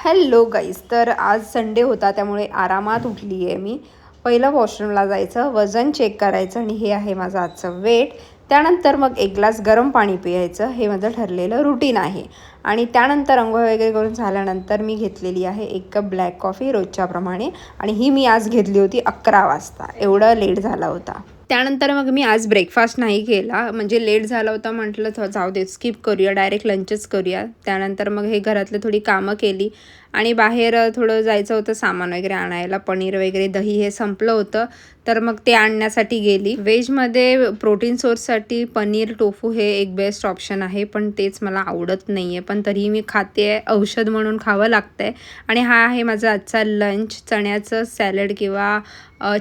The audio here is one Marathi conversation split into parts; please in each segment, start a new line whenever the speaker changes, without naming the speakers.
हॅलो गाईज, तर आज संडे होता त्यामुळे आरामात उठली आहे मी. पहिलं वॉशरूमला जायचं, वजन चेक करायचं आणि हे आहे माझं आजचं वेट. त्यानंतर मग एक ग्लास गरम पाणी पियायचं, हे माझं ठरलेलं रुटीन आहे. आणि त्यानंतर अंघोळ वगैरे करून झाल्यानंतर मी घेतलेली आहे 1 कप ब्लॅक कॉफी रोजच्याप्रमाणे. आणि ही मी आज घेतली होती 11 वाजता, एवढं लेट झाला होता. त्यानंतर मग मी आज ब्रेकफास्ट नाही केला, म्हणजे लेट झाला होता म्हटलं जाऊ दे स्किप करूया, डायरेक्ट लंचच करूया. त्यानंतर मग हे घरातलं थोडी कामं केली आणि बाहेर थोडं जायचं होतं सामान वगैरे आणायला, पनीर वगैरे दही हे संपलं होतं, तर मग ते आणण्यासाठी गेली. व्हेजमध्ये प्रोटीन सोर्ससाठी पनीर टोफू हे एक बेस्ट ऑप्शन आहे, पण तेच मला आवडत नाही आहे, पण तरीही मी खाते आहे, औषध म्हणून खावं लागतं आहे. आणि हा आहे माझा आजचा लंच. चण्याचं सॅलड किंवा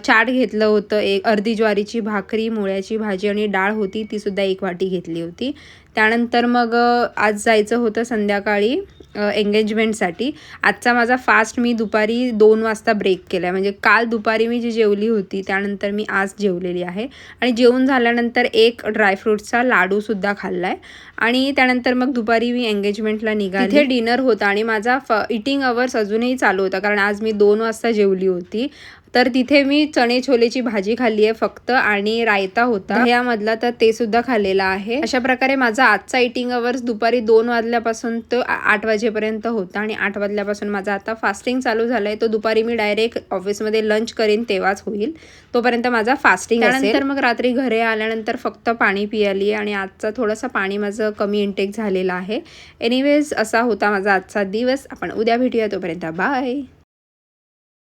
चाट घेतलं होतं, एक अर्धी ज्वारीची भाकरी, मुळ्याची भाजी आणि डाळ होती, तीसुद्धा 1 वाटी घेतली होती. त्यानंतर मग आज जायचं होतं संध्याकाळी एंगेजमेंटसाठी. आजचा माझा फास्ट मी दुपारी 2 वाजता ब्रेक केला आहे, म्हणजे काल दुपारी मी जी जेवली होती त्यानंतर मी आज जेवलेली आहे. आणि जेवून झाल्यानंतर एक ड्रायफ्रूट्सचा लाडूसुद्धा खाल्ला आहे. आणि त्यानंतर मग दुपारी मी एंगेजमेंटला निघाली. तिथे डिनर होता आणि माझा इटिंग अवर्स अजूनही चालू होता, कारण आज मी 2 वाजता जेवली होती. तर तिथे मी चणे छोलेची भाजी खाल्ली आहे फक्त, आणि रायता होता यामधला, तर ते सुद्धा खाल्लेला आहे. अशा प्रकारे माझा आजचा इटिंग अवर्स दुपारी 2 वाजल्यापासून तो 8 वाजेपर्यंत होता. आणि 8 वाजल्यापासून माझा आता फास्टिंग चालू झाला आहे. तो दुपारी मी डायरेक्ट ऑफिसमध्ये लंच करेन तेव्हाच होईल, तोपर्यंत माझा फास्टिंग असेल. त्यानंतर मग रात्री घरी आल्यानंतर फक्त पाणी पियाली, आणि आजचा थोडंसं पाणी माझं कमी इंटेक झालेलं आहे. एनिवेज असा होता माझा आजचा दिवस. आपण उद्या भेटूया, तोपर्यंत बाय.